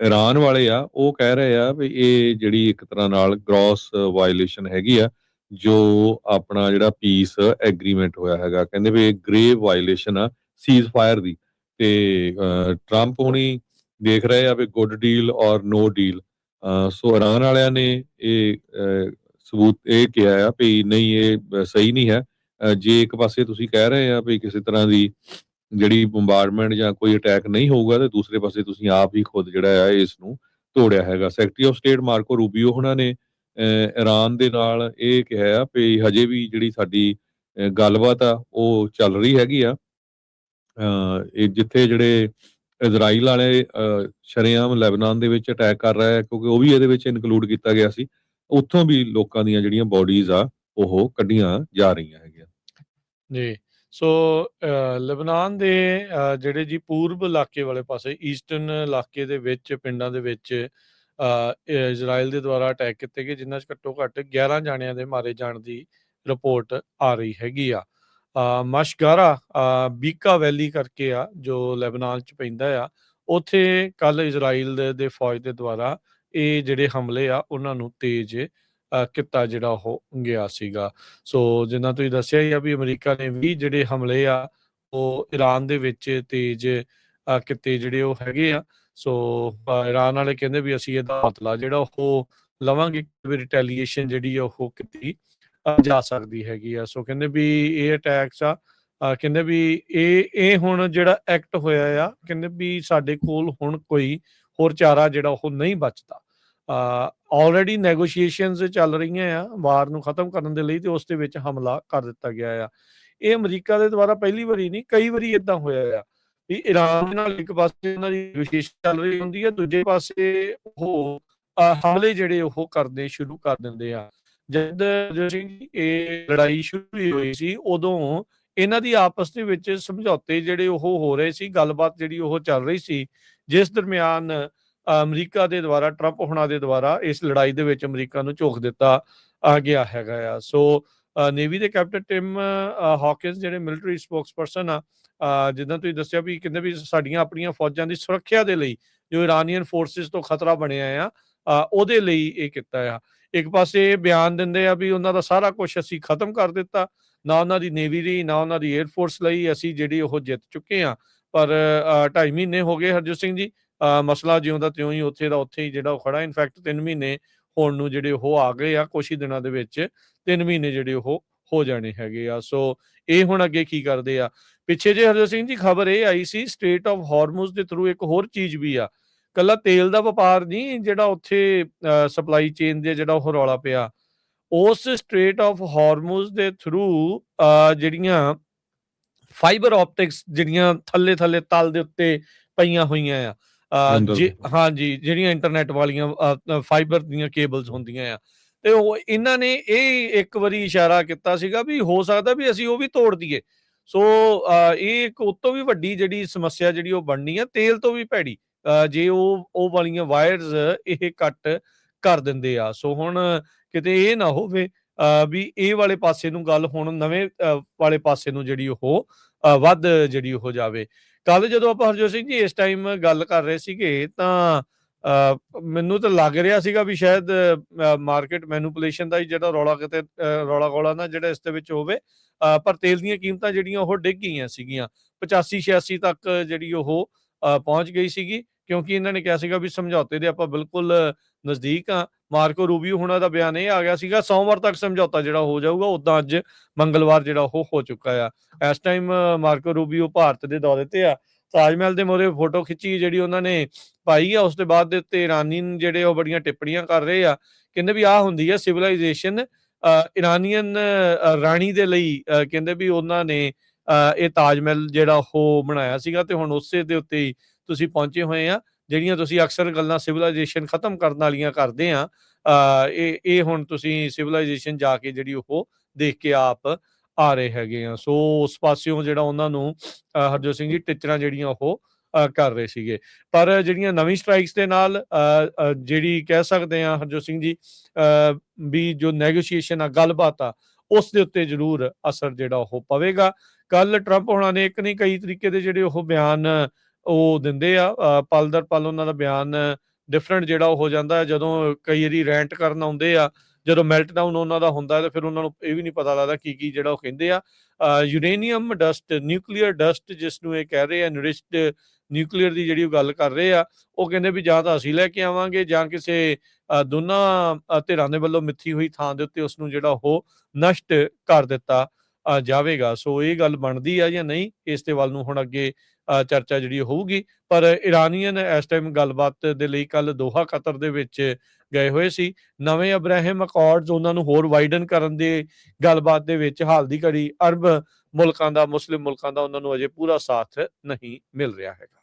Iran ਵਾਲੇ ਆ ਉਹ ਕਹਿ ਰਹੇ ਆ ਵੀ ਇਹ ਜਿਹੜੀ ਇੱਕ ਤਰ੍ਹਾਂ ਨਾਲ ਗ੍ਰੋਸ ਵਾਇਲੇਸ਼ਨ ਹੈਗੀ ਆ ਜੋ ਆਪਣਾ ਜਿਹੜਾ ਪੀਸ ਐਗਰੀਮੈਂਟ ਹੋਇਆ ਹੈਗਾ। ਕਹਿੰਦੇ ਵੀ ਇਹ ਗ੍ਰੇਵ ਵਾਇਲੇਸ਼ਨ ਆ ਸੀਜ਼ ਫਾਇਰ ਦੀ। ਤੇ ਟਰੰਪ ਹੁਣੀ ਦੇਖ ਰਹੇ ਆ ਵੀ ਗੁੱਡ ਡੀਲ ਔਰ ਨੋ ਡੀਲ। ਸੋ ਈਰਾਨ ਵਾਲਿਆਂ ਨੇ ਇਹ ਸਬੂਤ ਇਹ ਕਿਹਾ ਆ ਵੀ ਨਹੀਂ ਇਹ ਸਹੀ ਨਹੀਂ ਹੈ। ਜੇ ਇੱਕ ਪਾਸੇ ਤੁਸੀਂ ਕਹਿ ਰਹੇ ਆ ਵੀ ਕਿਸੇ ਤਰ੍ਹਾਂ ਦੀ ਜਿਹੜੀ ਬੰਬਾਰਡਮੈਂਟ ਜਾਂ ਕੋਈ ਅਟੈਕ ਨਹੀਂ ਹੋਊਗਾ ਤੇ ਦੂਸਰੇ ਪਾਸੇ ਤੁਸੀਂ ਆਪ ਹੀ ਖੁਦ ਜਿਹੜਾ ਆ ਇਸ ਨੂੰ ਤੋੜਿਆ ਹੈਗਾ। ਸੈਕਟਰੀ ਆਫ ਸਟੇਟ ਮਾਰਕੋ ਰੂਬੀਓ ਉਹਨਾਂ ਨੇ ਈਰਾਨ ਦੇ ਨਾਲ ਇਹ ਕਿਹਾ ਆ ਵੀ ਹਜੇ ਵੀ ਜਿਹੜੀ ਸਾਡੀ ਗੱਲਬਾਤ ਆ ਉਹ ਚੱਲ ਰਹੀ ਹੈਗੀ ਆ। ਇਹ ਜਿੱਥੇ ਜਿਹੜੇ ਇਜ਼ਰਾਈਲ ਵਾਲੇ ਸ਼ਰੇਆਮ ਲੈਬਨਾਨ ਦੇ ਵਿੱਚ ਅਟੈਕ ਕਰ ਰਿਹਾ ਹੈ ਕਿਉਂਕਿ ਉਹ ਵੀ ਇਹਦੇ ਵਿੱਚ ਇਨਕਲੂਡ ਕੀਤਾ ਗਿਆ ਸੀ। ਉੱਥੋਂ ਵੀ ਲੋਕਾਂ ਦੀਆਂ ਜਿਹੜੀਆਂ ਬੋਡੀਜ਼ ਆ ਉਹ ਕੱਢੀਆਂ ਜਾ ਰਹੀਆਂ ਹੈਗੀਆਂ ਜੀ। ਸੋ ਲਬਨਾਨ ਦੇ ਜਿਹੜੇ ਜੀ ਪੂਰਬ ਇਲਾਕੇ ਵਾਲੇ ਪਾਸੇ ਈਸਟਰਨ ਇਲਾਕੇ ਦੇ ਵਿੱਚ ਪਿੰਡਾਂ ਦੇ ਵਿੱਚ ਇਜ਼ਰਾਈਲ ਦੇ ਦੁਆਰਾ ਅਟੈਕ ਕੀਤੇ ਗਏ, ਜਿਨ੍ਹਾਂ 'ਚ ਘੱਟੋ ਘੱਟ 11 ਜਾਣਿਆਂ ਦੇ ਮਾਰੇ ਜਾਣ ਦੀ ਰਿਪੋਰਟ ਆ ਰਹੀ ਹੈਗੀ ਆ। ਮਸ਼ਗਾਰਾ ਬੀਕਾ ਵੈਲੀ ਕਰਕੇ ਆ ਜੋ ਲੈਬਨਾਨ 'ਚ ਪੈਂਦਾ ਆ, ਉੱਥੇ ਕੱਲ ਇਜ਼ਰਾਈਲ ਦੇ ਫੌਜ ਦੇ ਦੁਆਰਾ ਇਹ ਜਿਹੜੇ ਹਮਲੇ ਆ ਉਹਨਾਂ ਨੂੰ ਤੇਜ਼ ਕੀਤਾ ਜਿਹੜਾ ਉਹ ਗਿਆ ਸੀਗਾ। ਸੋ ਜਿੱਦਾਂ ਤੁਸੀਂ ਦੱਸਿਆ ਹੀ ਆ ਵੀ ਅਮਰੀਕਾ ਨੇ ਵੀ ਜਿਹੜੇ ਹਮਲੇ ਆ ਉਹ ਈਰਾਨ ਦੇ ਵਿੱਚ ਤੇਜ਼ ਕੀਤੇ ਜਿਹੜੇ ਉਹ ਹੈਗੇ ਆ। ਸੋ ਈਰਾਨ ਵਾਲੇ ਕਹਿੰਦੇ ਵੀ ਅਸੀਂ ਇਹਦਾ ਬਦਲਾ ਜਿਹੜਾ ਉਹ ਲਵਾਂਗੇ, ਵੀ ਰਿਟੈਲੀਏਸ਼ਨ ਜਿਹੜੀ ਆ ਉਹ ਕੀਤੀ ਜਾ ਸਕਦੀ ਹੈਗੀ ਆ। ਸੋ ਕਹਿੰਦੇ ਵੀ ਇਹ ਅਟੈਕਸ ਆ ਕਹਿੰਦੇ ਵੀ ਇਹ ਹੁਣ ਜਿਹੜਾ ਐਕਟ ਹੋਇਆ ਆ, ਕਹਿੰਦੇ ਵੀ ਸਾਡੇ ਕੋਲ ਹੁਣ ਕੋਈ ਹੋਰ ਚਾਰਾ ਜਿਹੜਾ ਉਹ ਨਹੀਂ ਬਚਦਾ। ਆਲਰੇਡੀ ਨੈਗੋਸ਼ੀਏਸ਼ਨਸ ਚੱਲ ਰਹੀਆਂ ਆ ਵਾਰ ਨੂੰ ਖਤਮ ਕਰਨ ਦੇ ਲਈ, ਤੇ ਉਸ ਦੇ ਵਿੱਚ ਹਮਲਾ ਕਰ ਦਿੱਤਾ ਗਿਆ ਆ। ਇਹ ਅਮਰੀਕਾ ਦੇ ਦੁਆਰਾ ਪਹਿਲੀ ਵਾਰੀ ਨਹੀਂ, ਕਈ ਵਾਰੀ ਏਦਾਂ ਹੋਇਆ ਆ ਵੀ ਈਰਾਨ ਦੇ ਨਾਲ ਇੱਕ ਪਾਸੇ ਉਹਨਾਂ ਦੀ ਨੈਗੋਸ਼ੀਏਸ਼ਨ ਚੱਲ ਰਹੀ ਹੁੰਦੀ ਹੈ, ਦੂਜੇ ਪਾਸੇ ਉਹ ਹਮਲੇ ਜਿਹੜੇ ਉਹ ਕਰਨੇ ਸ਼ੁਰੂ ਕਰ ਦਿੰਦੇ ਆ। ਜਦ ਇਹ ਲੜਾਈ ਸ਼ੁਰੂ ਹੋਈ ਸੀ ਉਦੋਂ ਇਹਨਾਂ ਦੀ ਆਪਸ ਦੇ ਵਿੱਚ ਸਮਝੌਤੇ ਜਿਹੜੇ ਉਹ ਹੋ ਰਹੇ ਸੀ, ਗੱਲਬਾਤ ਜਿਹੜੀ ਉਹ ਚੱਲ ਰਹੀ ਸੀ, ਜਿਸ ਦਰਮਿਆਨ ਅਮਰੀਕਾ ਦੇ ਦੁਆਰਾ ਟਰੰਪ ਹੁਣਾਂ ਦੇ ਦੁਆਰਾ ਇਸ ਲੜਾਈ ਦੇ ਵਿੱਚ ਅਮਰੀਕਾ ਨੂੰ ਝੋਕ ਦਿੱਤਾ ਗਿਆ ਹੈਗਾ ਆ। ਸੋ ਨੇਵੀ ਦੇ ਕੈਪਟਨ ਟਿਮ ਹਾਕਿੰਸ ਜਿਹੜੇ ਮਿਲਟਰੀ ਸਪੋਕਸਪਰਸਨ ਆ, ਜਿੱਦਾਂ ਤੁਸੀਂ ਦੱਸਿਆ ਵੀ ਕਹਿੰਦੇ ਵੀ ਸਾਡੀਆਂ ਆਪਣੀਆਂ ਫੌਜਾਂ ਦੀ ਸੁਰੱਖਿਆ ਦੇ ਲਈ ਜੋ ਇਰਾਨੀਅਨ ਫੋਰਸਿਸ ਤੋਂ ਖਤਰਾ ਬਣਿਆ ਆ ਉਹਦੇ ਲਈ ਇਹ ਕੀਤਾ ਆ। ਇੱਕ ਪਾਸੇ ਇਹ ਬਿਆਨ ਦਿੰਦੇ ਆ ਵੀ ਉਹਨਾਂ ਦਾ ਸਾਰਾ ਕੁਝ ਅਸੀਂ ਖਤਮ ਕਰ ਦਿੱਤਾ, ਨਾ ਉਹਨਾਂ ਦੀ ਨੇਵੀ ਲਈ ਨਾ ਉਹਨਾਂ ਦੀ ਏਅਰਫੋਰਸ ਲਈ ਅਸੀਂ ਜਿਹੜੀ ਉਹ ਜਿੱਤ ਚੁੱਕੇ ਆ। ਪਰ 2.5 ਮਹੀਨੇ ਹੋ ਗਏ ਹਰਜੋਤ ਸਿੰਘ ਜੀ, ਮਸਲਾ ਜਿਉਂ ਦਾ ਤਿਉਂ ਹੀ ਉੱਥੇ ਦਾ ਉੱਥੇ ਹੀ ਜਿਹੜਾ ਉਹ ਖੜਾ। ਇਨਫੈਕਟ 3 ਮਹੀਨੇ ਹੋਣ ਨੂੰ ਜਿਹੜੇ ਉਹ ਆ ਗਏ ਆ, ਕੁਛ ਹੀ ਦਿਨਾਂ ਦੇ ਵਿੱਚ 3 ਮਹੀਨੇ ਜਿਹੜੇ ਉਹ ਹੋ ਜਾਣੇ ਹੈਗੇ ਆ। ਸੋ ਇਹ ਹੁਣ ਅੱਗੇ ਕੀ ਕਰਦੇ ਆ। ਪਿੱਛੇ ਜੇ ਹਰਜੋਤ ਸਿੰਘ ਜੀ ਖਬਰ ਇਹ ਆਈ ਸੀ ਸਟ੍ਰੇਟ ਆਫ ਹਾਰਮੂਜ਼ ਦੇ ਥਰੂ ਇੱਕ ਹੋਰ ਚੀਜ਼ ਵੀ ਆ, ਕੱਲਾ ਤੇਲ ਦਾ ਵਪਾਰ ਨਹੀਂ ਜਿਹੜਾ ਉੱਥੇ ਸਪਲਾਈ ਚੇਨ ਦੇ ਜਿਹੜਾ ਉਹ ਰੌਲਾ ਪਿਆ, ਉਸ ਸਟ੍ਰੇਟ ਆਫ ਹਾਰਮੂਜ਼ ਦੇ ਥਰੂ ਜਿਹੜੀਆਂ ਫਾਈਬਰ ਆਪਟਿਕਸ ਜਿਹੜੀਆਂ ਥੱਲੇ ਤਲ ਦੇ ਉੱਤੇ ਪਈਆਂ ਹੋਈਆਂ ਆ, ਹਾਂਜੀ ਜਿਹੜੀਆਂ ਇੰਟਰਨੈਟ ਵਾਲੀਆਂ ਫਾਈਬਰ ਦੀਆਂ ਕੇਬਲਸ ਹੁੰਦੀਆਂ ਆ, ਤੇ ਉਹ ਇਹਨਾਂ ਨੇ ਇਹ ਇੱਕ ਵਾਰੀ ਇਸ਼ਾਰਾ ਕੀਤਾ ਸੀਗਾ ਵੀ ਹੋ ਸਕਦਾ ਵੀ ਅਸੀਂ ਉਹ ਵੀ ਤੋੜ ਦਈਏ। ਸੋ ਇਹ ਇੱਕ ਉਤੋਂ ਵੀ ਵੱਡੀ ਜਿਹੜੀ ਸਮੱਸਿਆ ਜਿਹੜੀ ਉਹ ਬਣਨੀ ਆ, ਤੇਲ ਤੋਂ ਵੀ ਭੈੜੀ ਜੇ ਉਹ ਵਾਲੀਆਂ ਵਾਇਰਸ ਇਹ ਕੱਟ ਕਰ ਦਿੰਦੇ ਆ। ਸੋ ਹੁਣ ਕਿਤੇ ਇਹ ਨਾ ਹੋਵੇ ਵੀ ਇਹ ਵਾਲੇ ਪਾਸੇ ਨੂੰ ਗੱਲ ਹੁਣ ਨਵੇਂ ਵਾਲੇ ਪਾਸੇ ਨੂੰ ਜਿਹੜੀ ਉਹ ਵੱਧ ਜਿਹੜੀ ਉਹ ਜਾਵੇ। ਕੱਲ ਜਦੋਂ ਆਪਾਂ ਹਰਜੋਤ ਸਿੰਘ ਜੀ ਇਸ ਟਾਈਮ ਗੱਲ ਕਰ ਰਹੇ ਸੀਗੇ ਤਾਂ ਮੈਨੂੰ ਤਾਂ ਲੱਗ ਰਿਹਾ ਸੀਗਾ ਵੀ ਸ਼ਾਇਦ ਮਾਰਕੀਟ ਮੈਨੂਪੂਲੇਸ਼ਨ ਦਾ ਹੀ ਜਿਹੜਾ ਰੌਲਾ ਕਿਤੇ ਰੌਲਾ ਗੋਲਾ ਨਾ ਜਿਹੜਾ ਇਸ ਦੇ ਵਿੱਚ ਹੋਵੇ, ਪਰ ਤੇਲ ਦੀਆਂ ਕੀਮਤਾਂ ਜਿਹੜੀਆਂ ਉਹ ਡਿੱਗ ਗਈਆਂ ਸੀਗੀਆਂ 85-86 ਤੱਕ ਜਿਹੜੀ ਉਹ ਪਹੁੰਚ ਗਈ ਸੀਗੀ, ਕਿਉਂਕਿ ਇਹਨਾਂ ਨੇ ਕਿਹਾ ਸੀਗਾ ਵੀ ਸਮਝੌਤੇ ਦੇ ਆਪਾਂ ਬਿਲਕੁਲ ਨਜ਼ਦੀਕ ਆ। ਮਾਰਕੋ ਰੂਬੀਓ ਹੁਣਾਂ ਦਾ ਬਿਆਨ ਇਹ ਆ ਗਿਆ ਸੀਗਾ ਸੋਮਵਾਰ ਤੱਕ ਸਮਝੌਤਾ ਜਿਹੜਾ ਹੋ ਜਾਊਗਾ, ਉੱਦਾਂ ਅੱਜ ਮੰਗਲਵਾਰ ਜਿਹੜਾ ਉਹ ਹੋ ਚੁੱਕਾ ਆ। ਇਸ ਟਾਈਮ ਮਾਰਕੋ ਰੂਬੀਓ ਭਾਰਤ ਦੇ ਦੌਰੇ ਤੇ ਆ, ਤਾਜ ਮਹਿਲ ਦੇ ਮੂਹਰੇ ਫੋਟੋ ਖਿੱਚੀ ਜਿਹੜੀ ਉਹਨਾਂ ਨੇ ਪਾਈ ਆ, ਉਸ ਦੇ ਬਾਅਦ ਦੇ ਉੱਤੇ ਇਰਾਨੀਅਨ ਜਿਹੜੇ ਉਹ ਬੜੀਆਂ ਟਿੱਪਣੀਆਂ ਕਰ ਰਹੇ ਆ, ਕਹਿੰਦੇ ਵੀ ਆਹ ਹੁੰਦੀ ਆ ਸਿਵਲਾਈਜੇਸ਼ਨ। ਇਰਾਨੀਅਨ ਰਾਣੀ ਦੇ ਲਈ ਕਹਿੰਦੇ ਵੀ ਉਹਨਾਂ ਨੇ ਇਹ ਤਾਜ ਮਹਿਲ ਜਿਹੜਾ ਉਹ ਬਣਾਇਆ ਸੀਗਾ, ਤੇ ਹੁਣ ਉਸੇ ਦੇ ਉੱਤੇ ਹੀ ਤੁਸੀਂ ਪਹੁੰਚੇ ਹੋਏ ਆ। ਜਿਹੜੀਆਂ ਤੁਸੀਂ ਅਕਸਰ ਗੱਲਾਂ ਸਿਵਲਾਈਜੇਸ਼ਨ ਖਤਮ ਕਰਨ ਵਾਲੀਆਂ ਕਰਦੇ ਆ, ਇਹ ਹੁਣ ਤੁਸੀਂ ਸਿਵਲਾਈਜੇਸ਼ਨ ਜਾ ਕੇ ਜਿਹੜੀ ਉਹ ਦੇਖ ਕੇ ਆਪ ਆ ਰਹੇ ਹੈਗੇ ਆ। ਸੋ ਉਸ ਪਾਸਿਓਂ ਜਿਹੜਾ ਉਹਨਾਂ ਨੂੰ ਹਰਜੋਤ ਸਿੰਘ ਜੀ ਟੀਚਰਾਂ ਜਿਹੜੀਆਂ ਉਹ ਕਰ ਰਹੇ ਸੀਗੇ, ਪਰ ਜਿਹੜੀਆਂ ਨਵੀਂ ਸਟ੍ਰਾਈਕਸ ਦੇ ਨਾਲ ਜਿਹੜੀ ਕਹਿ ਸਕਦੇ ਆ ਹਰਜੋਤ ਸਿੰਘ ਜੀ ਵੀ ਜੋ ਨੈਗੋਸ਼ੀਏਸ਼ਨ ਆ ਗੱਲਬਾਤ ਆ, ਉਸ ਦੇ ਉੱਤੇ ਜ਼ਰੂਰ ਅਸਰ ਜਿਹੜਾ ਉਹ ਪਵੇਗਾ। ਕੱਲ ਟਰੰਪ ਹੋਣਾ ਨੇ ਇੱਕ ਨਹੀਂ ਕਈ ਤਰੀਕੇ ਦੇ ਜਿਹੜੇ ਉਹ ਬਿਆਨ ਉਹ ਦਿੰਦੇ ਆ, ਪਲ ਦਰ ਪਲ ਉਹਨਾਂ ਦਾ ਬਿਆਨ ਡਿਫਰੈਂਟ ਜਿਹੜਾ ਉਹ ਹੋ ਜਾਂਦਾ ਹੈ। ਜਦੋਂ ਕਈ ਵਾਰੀ ਰੈਂਟ ਕਰਨ ਆਉਂਦੇ ਆ, ਜਦੋਂ ਮੈਲਟਡਾਊਨ ਉਹਨਾਂ ਦਾ ਹੁੰਦਾ ਤੇ ਫਿਰ ਉਹਨਾਂ ਨੂੰ ਇਹ ਵੀ ਨਹੀਂ ਪਤਾ ਲੱਗਦਾ ਕੀ ਜਿਹੜਾ ਉਹ ਕਹਿੰਦੇ ਆ। ਯੂਰੇਨੀਅਮ ਡਸਟ, ਨਿਊਕਲੀਅਰ ਡਸਟ ਜਿਸ ਨੂੰ ਇਹ ਕਹਿ ਰਹੇ ਆ, ਐਨਰਿਚਡ ਨਿਊਕਲੀਅਰ ਦੀ ਜਿਹੜੀ ਉਹ ਗੱਲ ਕਰ ਰਹੇ ਆ, ਉਹ ਕਹਿੰਦੇ ਵੀ ਜਾਂ ਤਾਂ ਅਸੀਂ ਲੈ ਕੇ ਆਵਾਂਗੇ ਜਾਂ ਕਿਸੇ ਦੋਨਾਂ ਧਿਰਾਂ ਦੇ ਵੱਲੋਂ ਮਿੱਥੀ ਹੋਈ ਥਾਂ ਦੇ ਉੱਤੇ ਉਸ ਨੂੰ ਜਿਹੜਾ ਉਹ ਨਸ਼ਟ ਕਰ ਦਿੱਤਾ ਜਾਵੇਗਾ। ਸੋ ਇਹ ਗੱਲ ਬਣਦੀ ਆ ਜਾਂ ਨਹੀਂ, ਇਸ ਦੇ ਵੱਲ ਨੂੰ ਹੁਣ ਅੱਗੇ ਚਰਚਾ ਜਿਹੜੀ ਉਹ ਹੋਊਗੀ। ਪਰ ਇਰਾਨੀਅਨ ਇਸ ਟਾਈਮ ਗੱਲਬਾਤ ਦੇ ਲਈ ਕੱਲ ਦੋਹਾ ਕਤਰ ਦੇ ਵਿੱਚ ਗਏ ਹੋਏ ਸੀ। ਨਵੇਂ ਅਬਰਾਹਿਮ ਅਕੋਰਡਸ ਉਹਨਾਂ ਨੂੰ ਹੋਰ ਵਾਈਡਨ ਕਰਨ ਦੇ ਗੱਲਬਾਤ ਦੇ ਵਿੱਚ ਹਾਲ ਦੀ ਘੜੀ ਅਰਬ ਮੁਲਕਾਂ ਦਾ, ਮੁਸਲਿਮ ਮੁਲਕਾਂ ਦਾ ਉਹਨਾਂ ਨੂੰ ਅਜੇ ਪੂਰਾ ਸਾਥ ਨਹੀਂ ਮਿਲ ਰਿਹਾ ਹੈਗਾ।